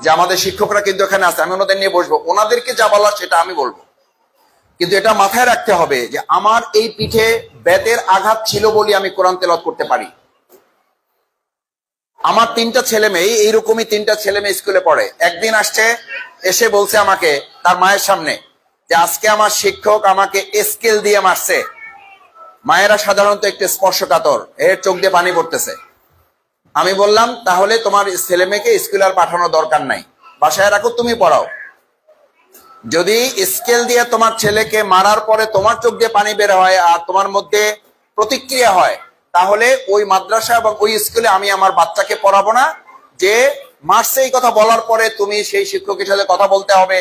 যে আমাদের শিক্ষকরা কিন্তু এখানে আছে, আমি ওনাদের নিয়ে বসবো, ওনাদেরকে যা বলার সেটা আমি বলবো। কিন্তু এটা মাথায় রাখতে হবে যে আমার এই পিঠে বেতের আঘাত ছিল বলে আমি কোরআন তেলাওয়াত করতে পারি। আমার 3টা ছেলে মেয়ে, এইরকমই 3টা ছেলে মেয়ে স্কুলে পড়ে। একদিন আসছে, এসে বলছে আমাকে তার মায়ের সামনে যে আজকে আমার শিক্ষক আমাকে স্কেল দিয়ে মারছে। মায়েরা সাধারণত একটু স্পর্শকাতর, এর চোখ দিয়ে পানি পড়তেছে। আমি বললাম তাহলে তোমার ছেলে মেয়েকে স্কুলে আর পাঠানোর দরকার নাই, বাসায় রাখো, তুমি পড়াও। যদি স্কেল দিয়ে তোমার ছেলেকে মারার পরে তোমার চোখ দিয়ে পানি বের হয় আর তোমার মধ্যে প্রতিক্রিয়া হয়, তাহলে ওই মাদ্রাসা এবং ওই স্কুলে আমি আমার বাচ্চাকে পড়াবো না। যে মারছে এই কথা বলার পরে তুমি সেই শিক্ষকের সাথে কথা বলতে হবে,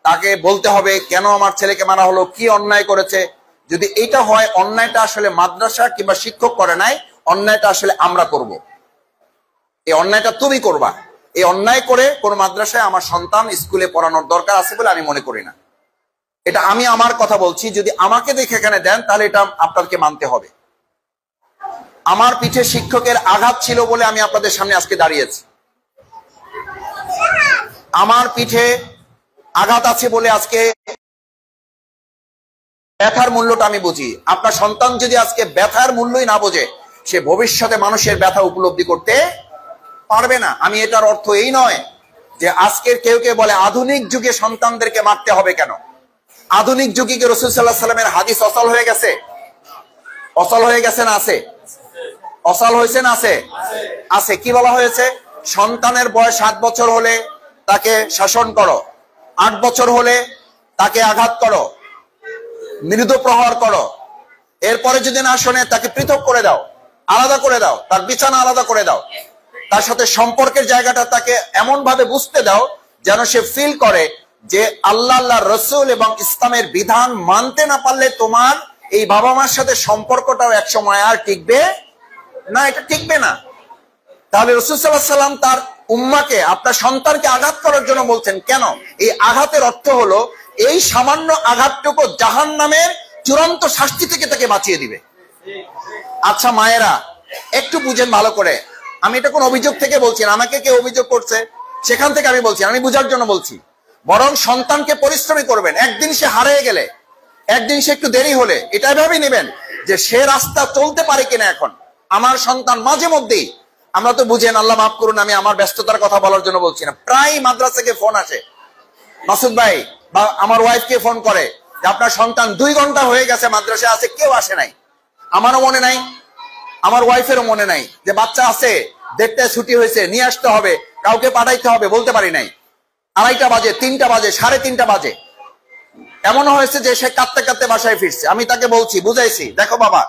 তাকে বলতে হবে কেন আমার ছেলেকে মারা হলো, কি অন্যায় করেছে। যদি এটা হয়, অন্যায়টা আসলে মাদ্রাসা কিংবা শিক্ষক করে নাই, অন্যায়টা আসলে আমরা করব। এই অন্যায়টা তুমি করবা। এই অন্যায় করে কোন মাদ্রাসায় আমার সন্তান স্কুলে পড়ানোর দরকার আছে বলে আমি মনে করি না। এটা আমি আমার কথা বলছি, যদি আমাকে দেখে এখানে দেন তাহলে এটা আপনাকে মানতে হবে। আমার পিঠে শিক্ষকের আঘাত ছিল বলে আমি আপনাদের সামনে আজকে দাঁড়িয়েছি। আমার পিঠে আঘাত আছে বলে আজকে ব্যথার মূল্যটা আমি বুঝি। আপনার সন্তান যদি আজকে ব্যথার মূল্যই না বোঝে, সে ভবিষ্যতে মানুষের ব্যথা উপলব্ধি করতে পারবে না। আমি এটার অর্থ এই নয় যে আজকের কেউ কেউ বলে আধুনিক যুগে সন্তানদেরকে মারতে হবে কেন। আধুনিক যুগে কি রাসূল সাল্লাল্লাহু আলাইহি ওয়াসাল্লামের হাদিস অচল হয়ে গেছে? অচল হয়ে গেছে না আছে? অচল হয়েছে না আছে? আছে। কি বলা হয়েছে? সন্তানের বয়স 7 বছর হলে তাকে শাসন করো, 8 বছর হলে তাকে আঘাত করো, মৃদু প্রহার করো, এরপরে যদি না শোনে তাকে পৃথক করে দাও, আলাদা করে দাও, তার বিছানা আলাদা করে দাও, তার সাথে সম্পর্কের জায়গাটা তাকে এমন ভাবে বুঝতে দাও যেন সে ফিল করে যে আল্লাহ রসুল এবং ইসলামের বিধান মানতে না পারলে তোমার এই বাবা মার সাথে সম্পর্কটাও একসময় আর টিকবে না, এটা টিকবে না। তাহলে রাসূল সাল্লাল্লাহু আলাইহি ওয়াসাল্লাম তার উম্মাকে, আপনার সন্তানকে আঘাত করার জন্য বলছেন কেন? এই আঘাতের অর্থ হলো এই সামান্য আঘাতটুকু জাহান্নামের চূড়ান্ত শাস্তি থেকে তাকে বাঁচিয়ে দিবে। আচ্ছা মায়েরা, একটু বুঝেন ভালো করে, আমি এটা কোন অভিযোগ থেকে বলছি না, আমাকে কেউ অভিযোগ করছে সেখান থেকে আমি বলছি, আমি বুঝার জন্য বলছি। বরং সন্তানকে পরিশ্রমী করবেন। একদিন সে হারিয়ে গেলে, একদিন সে একটু দেরি হলে, এটা ভেবে নেবেন যে সে রাস্তা চলতে পারে কিনা। এখন আমার সন্তান মাঝে মধ্যেই, আমরা তো বুঝেন, আল্লাহ মাফ করুন, আমি আমার ব্যস্ততার কথা বলার জন্য বলছি না, প্রায় মাদ্রাসা থেকে ফোন আসে, মাসুদ ভাই বা আমার ওয়াইফকে ফোন করে যে আপনার সন্তান 2 ঘন্টা হয়ে গেছে মাদ্রাসায় আছে, কেউ আসে নাই। আমারও মনে নাই, আমার ওয়াইফেরও মনে নাই যে বাচ্চা আছে, দেখতে ছুটি হয়েছে, নিয়ে আসতে হবে, কাউকে পাঠাইতে হবে, বলতে পারি নাই। 2:30 বাজে, 3টা বাজে, 3:30 বাজে, এমনও হয়েছে যে সে কাঁদতে কাঁদতে বাসায় ফিরছে। আমি তাকে বলছি, বুঝাইছি, দেখো বাবা,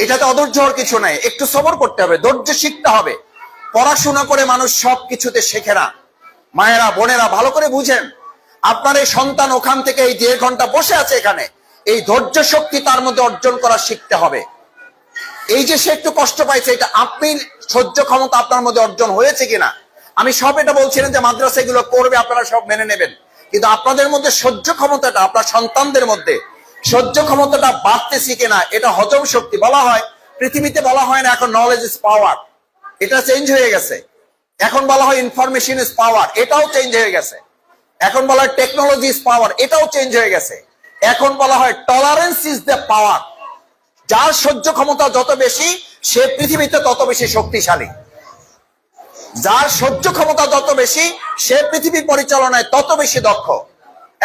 এটাতে অধৈর্য হওয়ার কিছু নাই, একটু সবর করতে হবে, ধৈর্য শিখতে হবে। পড়াশোনা করে মানুষ সব কিছুতে শেখে না। মায়েরা, বোনেরা, ভালো করে বুঝেন, আপনার এই সন্তান ওখান থেকে এই 1.5 ঘন্টা বসে আছে এখানে, এই ধৈর্য শক্তি তার মধ্যে অর্জন করা শিখতে হবে। এই যে সে একটু কষ্ট পাইছে, এটা আপনি সহ্য ক্ষমতা আপনার মধ্যে অর্জন হয়েছে কিনা। আমি সব এটা বলছিলেন যে মাদ্রাসা এগুলো করবে, আপনারা সব মেনে নেবেন, কিন্তু আপনাদের মধ্যে সহ্য ক্ষমতাটা, আপনার সন্তানদের মধ্যে সহ্য ক্ষমতাটা বাড়তেছে কিনা, এটা হজম শক্তি বলা হয়। পৃথিবীতে বলা হয় না এখন নলেজ ইজ পাওয়ার, এটা চেঞ্জ হয়ে গেছে। এখন বলা হয় ইনফরমেশন ইজ পাওয়ার, এটাও চেঞ্জ হয়ে গেছে। এখন বলা হয় টেকনোলজি ইজ পাওয়ার, এটাও চেঞ্জ হয়ে গেছে। এখন বলা হয় টলারেন্স ইজ দ্য পাওয়ার। যার সহ্য ক্ষমতা যত বেশি, সে পৃথিবীতে তত বেশি শক্তিশালী। যার সহ্য ক্ষমতা যত বেশি, সে পৃথিবী পরিচালনায় তত বেশি দক্ষ।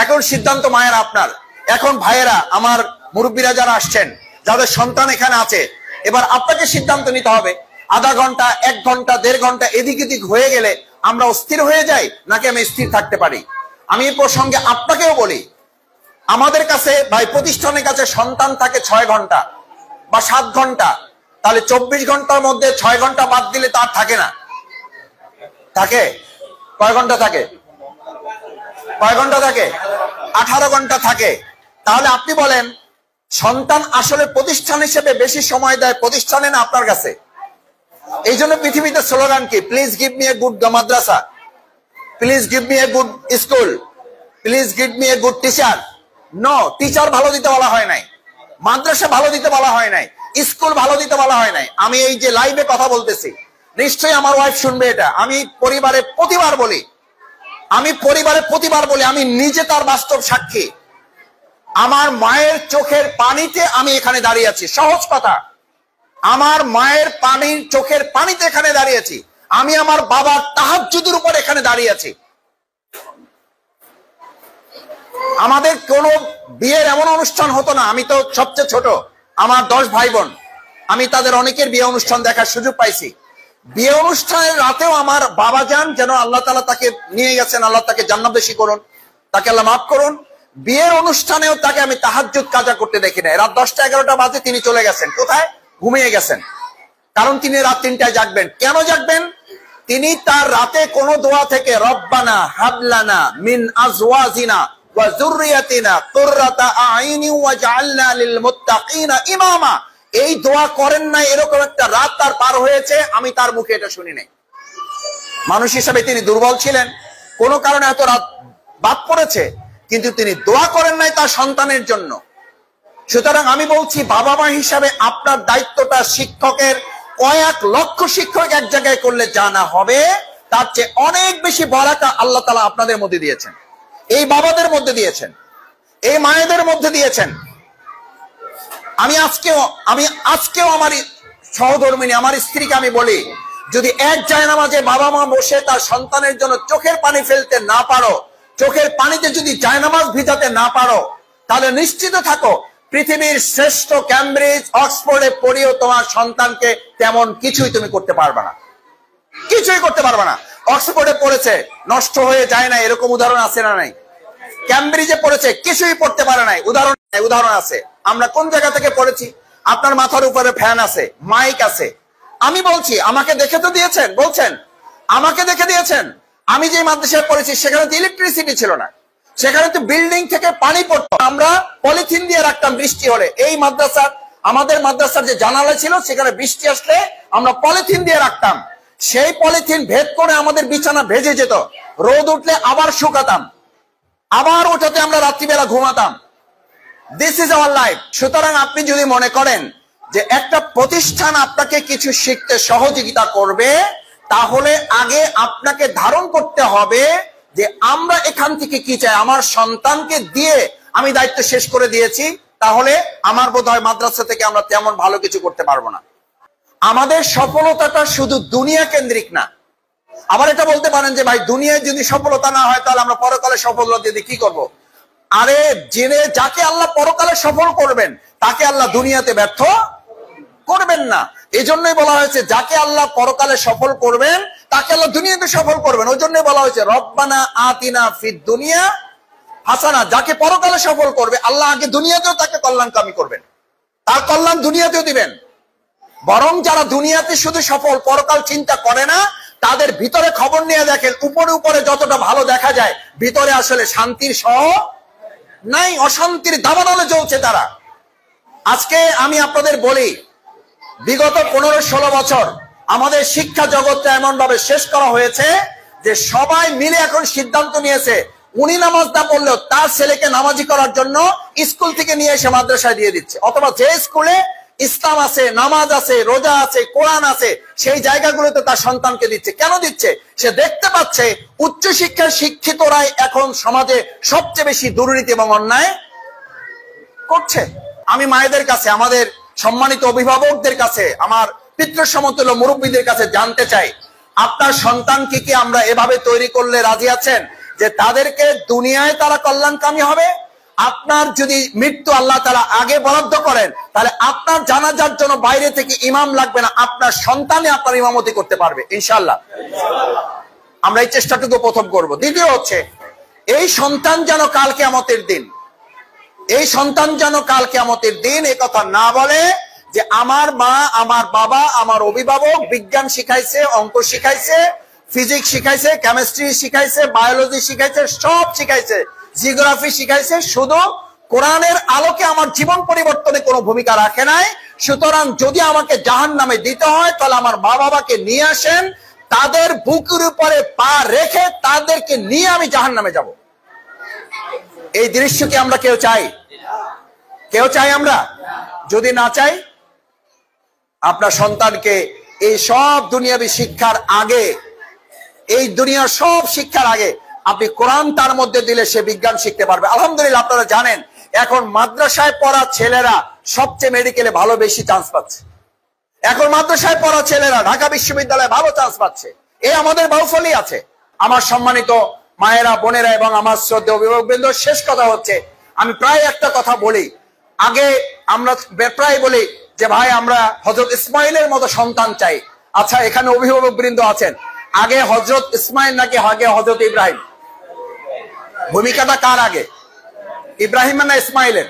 এখন সিদ্ধান্ত মায়ের আপনার। এখন ভাইয়েরা, আমার মুরব্বীরা যারা আসছেন, যাদের সন্তান এখানে আছে, এবার আপনাকে সিদ্ধান্ত নিতে হবে। আধা ঘন্টা, 1 ঘন্টা, 1.5 ঘন্টা এদিক এদিক হয়ে গেলে আমরা অস্থির হয়ে যাই, নাকি আমি স্থির থাকতে পারি? আমি এই প্রসঙ্গে আপনাকেও বলি, আমাদের কাছে ভাই, প্রতিষ্ঠানের কাছে সন্তান থাকে 6 ঘন্টা বা 7 ঘন্টা, তাহলে 24 ঘন্টার মধ্যে 6 ঘন্টা বাদ দিলে তার থাকে না? থাকে? কয় ঘন্টা থাকে? কয় ঘন্টা থাকে? 18 ঘন্টা থাকে। তাহলে আপনি বলেন, সন্তান আসলে প্রতিষ্ঠান হিসেবে বেশি সময় দেয় প্রতিষ্ঠানে না আপনার কাছে? এই জন্য পৃথিবীতে স্লোগান কি? Please give me a good madrasa, please give me a good school, please give me a good teacher. No, teacher ভালো দিতে বলা হয় নাই, মাদ্রাসা ভালো দিতে বলা হয় নাই, স্কুল ভালো দিতে বলা হয় নাই। আমি এই যে লাইভে কথা বলতেছি, নিশ্চয়ই আমার ওয়াইফ শুনবে এটা। আমি পরিবারে প্রতিবার বলি, আমি পরিবারে প্রতিবার বলি, আমি নিজে তার বাস্তব সাক্ষী। আমার মায়ের চোখের পানিতে আমি এখানে দাঁড়িয়ে আছি, সহজ কথা। আমার মায়ের চোখের পানিতে এখানে দাঁড়িয়েছি। আমি আমার বাবার তাহাজ্জুদের উপর এখানে দাঁড়িয়ে আছি। আমাদের কোনো বিয়ের এমন অনুষ্ঠান হতো না, আমি তো সবচেয়ে ছোট, আমার 10 ভাই বোন, আমি তাদের অনেকের বিয়ে অনুষ্ঠান দেখার সুযোগ পাইছি। বিয়ে অনুষ্ঠানের রাতেও আমার বাবা যান, যেন আল্লাহ তাআলা তাকে নিয়ে গেছেন, আল্লাহ তাকে জান্নাতবাসী করুন, তাকে আল্লাহ মাফ করুন। বিয়ের অনুষ্ঠানেও তাকে আমি তাহাজ্জুদ কাজা করতে দেখি না। রাত 10টা-11টা বাজে তিনি চলে গেছেন, কোথায়? ঘুমিয়ে গেছেন। কারণ তিনি রাত 3টায় জাগবেন। কেন জাগবেন? তিনি তার রাতে কোন দোয়া থেকে রব্বানা হাবলানা মিন আজওয়াজিনা ওয়া যুররিয়াতিনা কুররাতা আইনি ওয়াজআলনা লিল মুত্তাকিনা ইমামা, এই দোয়া করেন নাই। এরকম একটা রাত তার পার হয়েছে, আমি তার মুখে এটা শুনি নাই। মানুষ হিসাবে তিনি দুর্বল ছিলেন, কোন কারণে এত রাত বাদ পড়েছে, কিন্তু তিনি দোয়া করেন নাই তার সন্তানের জন্য। সুতরাং আমি বলছি, বাবা মা হিসাবে আপনার দায়িত্বটা শিক্ষকের কয়েক লক্ষ শিক্ষক এক জায়গায় করলে যা না হবে, তার চেয়ে অনেক বেশি বরাকা আল্লাহ তাআলা আপনাদের মধ্যে দিয়েছেন, এই বাবাদের মধ্যে দিয়েছেন, এই মায়েদের মধ্যে দিয়েছেন। আমি আজকেও আমার সহধর্মিনী, আমার স্ত্রীকে আমি বলি, যদি এক জায়নামাজে বাবা মা বসে তার সন্তানের জন্য চোখের পানি ফেলতে না পারো, চোখের পানিতে যদি জায়নামাজ ভিজাতে না পারো, তাহলে নিশ্চিত থাকো পৃথিবীর শ্রেষ্ঠ ক্যামব্রিজ অক্সফোর্ডে পড়িয়েও তোমার সন্তানকে তেমন কিছুই তুমি করতে পারবে না, কিছুই করতে পারবে না। অক্সফোর্ডে পড়েছে, নষ্ট হয়ে যায় না, এরকম উদাহরণ আছে না নাই? ক্যামব্রিজে পড়েছে, কিছুই পড়তে পারে নাই, উদাহরণ আছে। আমরা কোন জায়গা থেকে পড়েছি? আপনার মাথার উপরে ফ্যান আছে, মাইক আছে। আমি বলছি, আমাকে দেখে তো দিয়েছেন, বলছেন আমাকে দেখে দিয়েছেন। আমি যে মাদ্রাসায় পড়েছি সেখানে তো ইলেকট্রিসিটি ছিল না, সেখানে তো বিল্ডিং থেকে পানি পড়তো, আমরা পলিথিন দিয়ে রাখতাম বৃষ্টি হলে। এই আমাদের মাদ্রাসার যে জানালা ছিল, সেখানে বৃষ্টি আসলে আমরা পলিথিন দিয়ে রাখতাম। সেই পলিথিন ভেদ করে আমাদের বিছানা ভেজে যেত, রোদ উঠলে আবার শুকাতাম, আবার ওটাতে আমরা রাত্রিবেলা ঘুমাতাম। This is our life. সুতরাং আপনি যদি মনে করেন যে একটা প্রতিষ্ঠান আপনাকে কিছু শিখতে সহযোগিতা করবে, তাহলে আগে আপনাকে ধারণ করতে হবে যে আমরা এখান থেকে কি চাই। আমার সন্তানকে দিয়ে আমি দায়িত্ব শেষ করে দিয়েছি, তাহলে আমার বোধ হয় মাদ্রাসা থেকে আমরা তেমন ভালো কিছু করতে পারবো না। আমাদের সফলতাটা শুধু দুনিয়া কেন্দ্রিক না। আবার এটা বলতে পারেন যে ভাই, দুনিয়ায় যদি সফলতা না হয় তাহলে আমরা পরকালে সফলতা দিয়ে কি করব? আরে যাকে আল্লাহ পরকালে সফল করবেন, তাকে আল্লাহ দুনিয়াতে ব্যর্থ করবেন না। এই জন্যই বলা হয়েছে, যাকে আল্লাহ পরকালে সফল করবেন তাকে আল্লাহ দুনিয়াতে সফল করবেন। ওই জন্যই বলা হয়েছে রব্বানা আতিনা ফিদ দুনিয়া হাসানা। যাকে পরকালে সফল করবে আল্লাহ আগে দুনিয়াতেও তাকে কল্যাণকামী করবেন, তার কল্যাণ দুনিয়াতেও দিবেন। বরং যারা দুনিয়াতে শুধু সফল, পরকাল চিন্তা করে না, তাদের ভিতরে খবর নিয়ে দেখেন, উপরে উপরে যতটা ভালো দেখা যায়, ভিতরে আসলে শান্তির সহ নাই, অশান্তির দাবানলে জ্বলছে তারা। আজকে আমি আপনাদের বলি, বিগত 15-16 বছর আমাদের শিক্ষা জগৎটা এমন ভাবে শেষ করা হয়েছে যে সবাই মিলে এখন সিদ্ধান্ত নিয়েছে, উনি নামাজ না পড়লেও তার ছেলেকে নামাজি করার জন্য স্কুল থেকে নিয়ে এসে মাদ্রাসায় দিয়ে দিচ্ছে। অথবা যে স্কুলে ইসলাম আছে, নামাজ আছে, রোজা আছে, কোরআন আছে, সেই জায়গাগুলোতে তার সন্তানকে দিচ্ছে। কেন দিচ্ছে? সে দেখতে পাচ্ছে উচ্চশিক্ষার শিক্ষিতরাই এখন সমাজে সবচেয়ে বেশি দুর্নীতি এবং অন্যায় করছে। আমি মায়েদের কাছে, আমাদের সম্মানিত অভিভাবকদের কাছে, আমার পিতৃ সমতুল্য মুরব্বীদের কাছে জানতে চাই, আপনার সন্তানকে কি আমরা এভাবে তৈরি করলে রাজি আছেন যে তাদেরকে দুনিয়ায় তারা কল্যাণকামী হবে? আপনার যদি মৃত্যু আল্লাহ তাআলা আগে বরাদ্দ করেন, তাহলে আপনার জানাজার জন্য বাইরে থেকে ইমাম লাগবে না, আপনার সন্তানই আপনার ইমামতি করতে পারবে ইনশাআল্লাহ। আমরা এই চেষ্টাটুকু প্রথম করব। দ্বিতীয় হচ্ছে, এই সন্তান যেন কাল কিয়ামতের দিন, এই সন্তান যেন কাল কিয়ামতের দিন এ কথা না বলে যে আমার মা, আমার বাবা, আমার অভিভাবক বিজ্ঞান শিখাইছে, অঙ্ক শিখাইছে, ফিজিক্স শিখাইছে, কেমিস্ট্রি শিখাইছে, বায়োলজি শিখাইছে, সব শিখাইছে, জিওগ্রাফি শিখাইছে, শুধু কোরআনের আলোকে আমার জীবন পরিবর্তনে কোনো ভূমিকা রাখে নাই। সুতরাং যদি আমাকে জাহান্নামে দিতে হয়, তাহলে আমার মা বাবাকে নিয়ে আসেন, তাদের বুকের উপরে পা রেখে তাদেরকে নিয়ে আমি জাহান্নামে যাব। এই দৃশ্য কি আমরা কেউ চাই? কেউ চাই আমরা? যদি না চাই, আপনার সন্তানকে এই সব দুনিয়াবী শিক্ষার আগে, এই দুনিয়ার সব শিক্ষার আগে আপনি কোরআন তার মধ্যে দিলে সে বিজ্ঞান শিখতে পারবে। আলহামদুলিল্লাহ, আপনারা জানেন এখন মাদ্রাসায় পড়া ছেলেরা সবচেয়ে মেডিকেলে ভালো বেশি চান্স পাচ্ছে। এখন মাদ্রাসায় পড়া ছেলেরা ঢাকা বিশ্ববিদ্যালয়ে ভালো চান্স পাচ্ছে। এই আমাদের বাউফলই আছে। আমার সম্মানিত মায়েরা, বোনেরা এবং আমার শ্রদ্ধেয় অভিভাবকবৃন্দ, শেষ কথা হচ্ছে, আমি প্রায় একটা কথা বলি, আগে আমরা প্রায় বলি যে ভাই আমরা হযরত ইসমাইলের মতো সন্তান চাই। আচ্ছা, এখানে অভিভাবকবৃন্দ আছেন, আগে হযরত ইসমাইল নাকি আগে হযরত ইব্রাহিম? ভূমিকাটা কার আগে, ইব্রাহিম না ইসমাইলের?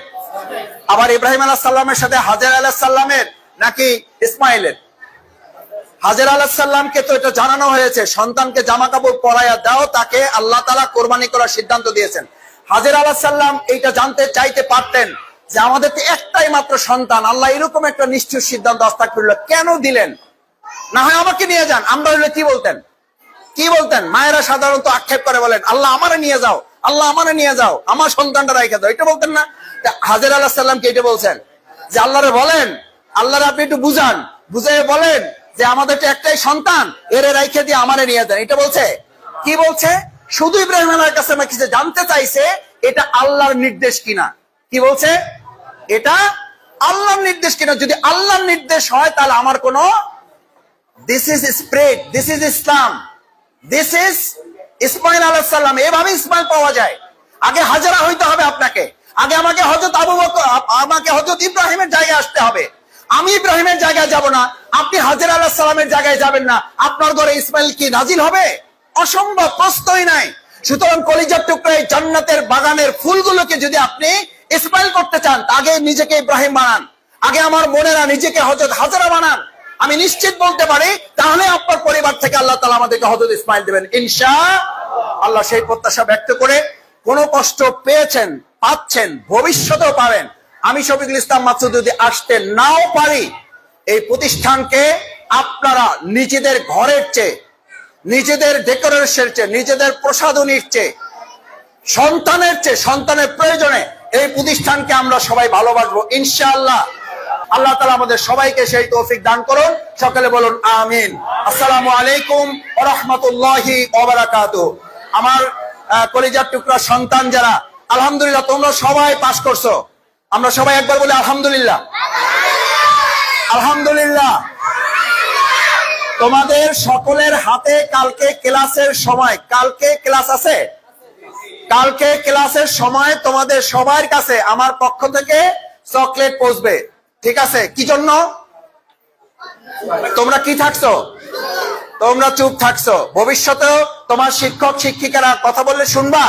আবার ইব্রাহিম আলাইহিস সালামের সাথে হাজের আলাইহিস সালামের নাকি ইসমাইলের? হাজের আলাইহিস সালামকে তো এটা জানানো হয়েছে, সন্তানকে জামা কাপড় পরাইয়া দাও, তাকে আল্লাহ তাআলা কোরবানি করার সিদ্ধান্ত দিয়েছেন। হাজের আলাইহিস সালাম এইটা জানতে চাইতে পারতেন যে আমাদের তো একটাই মাত্র সন্তান, আল্লাহ এরকম একটা নিষ্ঠুর সিদ্ধান্ত আস্তাগফিরুল্লাহ কেন দিলেন? না হয় আমাকে নিয়ে যান। আমরা হলে কি বলতেন? কি বলতেন? মায়েরা সাধারণত আক্ষেপ করে বলেন, আল্লাহ আমারে নিয়ে যাও, আল্লাহ আমারে নিয়ে যাও, আমার সন্তানটা রাইখা দাও, এটা বলতেন না? হাজের আলাইহিস সালামকে এটা বলছেন যে আল্লাহরে বলেন, আল্লাহরে আপনি একটু বুঝান, বুঝাই বলেন যে আমাদের তো একটাই সন্তান, এরে রাইখে দিয়ে আমারে নিয়ে দেন। এটা বলছে? কি বলছে? শুধু ইব্রাহিম আলাইহিস কাছে কিছু জানতে চাইছে এটা আল্লাহর নির্দেশ কিনা। কি বলছে? এটা আল্লাহর নির্দেশ কিনা। যদি আল্লাহর নির্দেশ হয় তাহলে আমার কোনো, this is spread, this is Islam, this is Ismail আলাইহিস সালাম। এভাবে ইসমাইল পাওয়া যায়। আগে হাজেরা হইতে হবে আপনাকে, আগে আমাকে হযরত আবু বকর, আমাকে হযরত ইব্রাহিমের জায়গায় আসতে হবে। আমি ইব্রাহিমের জায়গায় যাব না, আপনি হাজের আলাইহিস সালামের জায়গায় যাবেন না। আপনার ঘরে ইসমাইল কি নাজিল হবে? অসম্ভব, প্রশ্নই নাই। সুতরাং কলিজার টুকরা এই জান্নাতের বাগানের ফুলগুলোকে যদি আপনি ইসমাইল করতে চান, আগে নিজেকে ইব্রাহিম বানান, আগে আমার বোনেরা নিজেকে হযরত হাজেরা বানান। আমি নিশ্চিত বলতে পারি তাহলে আপনার পরিবার থেকে আল্লাহ তাআলা আমাদেরকে হযরত ইসমাইল দেবেন ইনশাআল্লাহ। সেই প্রত্যাশা ব্যক্ত করে, কোন কষ্ট পেয়েছেন, পাচ্ছেন, ভবিষ্যতেও পাবেন, আমি শফিকুল ইসলাম মাসুদ যদি আসতে নাও পারি, এই প্রতিষ্ঠানকে আপনারা নিজেদের ঘরের চেয়ে, নিজেদের ডেকোরেশনের চেয়ে, নিজেদের প্রসাধনীর চেয়ে, সন্তানের চেয়ে, সন্তানের প্রয়োজনে এই প্রতিষ্ঠানকে আমরা সবাই ভালোবাসবো ইনশাআল্লাহ। আল্লাহ তাআলা আমাদের সবাইকে সেই তৌফিক দান করুন। সকলে বলুন আমিন। আসসালামু আলাইকুম ওয়া রাহমাতুল্লাহি ওয়া বারাকাতুহু। আমার কলিজার টুকরা সন্তান যারা, আলহামদুলিল্লাহ তোমরা সবাই পাস করছো। আমরা সবাই একবার বলি আলহামদুলিল্লাহ, আলহামদুলিল্লাহ। তোমাদের সকলের হাতে কালকে ক্লাসের সময়, কালকে ক্লাস আছে, কালকে ক্লাসের সময় তোমাদের সবার কাছে আমার পক্ষ থেকে চকলেট পৌঁছবে, ঠিক আছে? কি জন্য? তোমরা কি থাকছো? তোমরা চুপ থাকছো। ভবিষ্যতেও তোমার শিক্ষক শিক্ষিকারা কথা বললে শুনবা।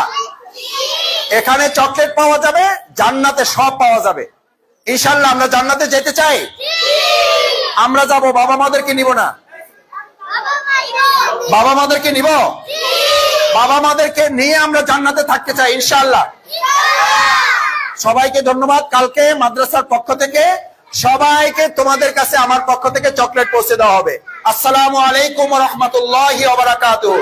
এখানে চকলেট পাওয়া যাবে, জান্নাতে সব পাওয়া যাবে ইনশাআল্লাহ। আমরা জান্নাতে যেতে চাই, আমরা যাব, বাবা মাদেরকে নিব না? বাবা মাদেরকে নিব, বাবা মাদেরকে নিয়ে আমরা জান্নাতে থাকতে চাই ইনশাআল্লাহ। সবাইকে ধন্যবাদ। কালকে মাদ্রাসার পক্ষ থেকে সবাইকে তোমাদের কাছে আমার পক্ষ থেকে চকলেট পৌঁছে দেওয়া হবে। আসসালামু আলাইকুম ওয়া রাহমাতুল্লাহি ওয়া বারাকাতুহু।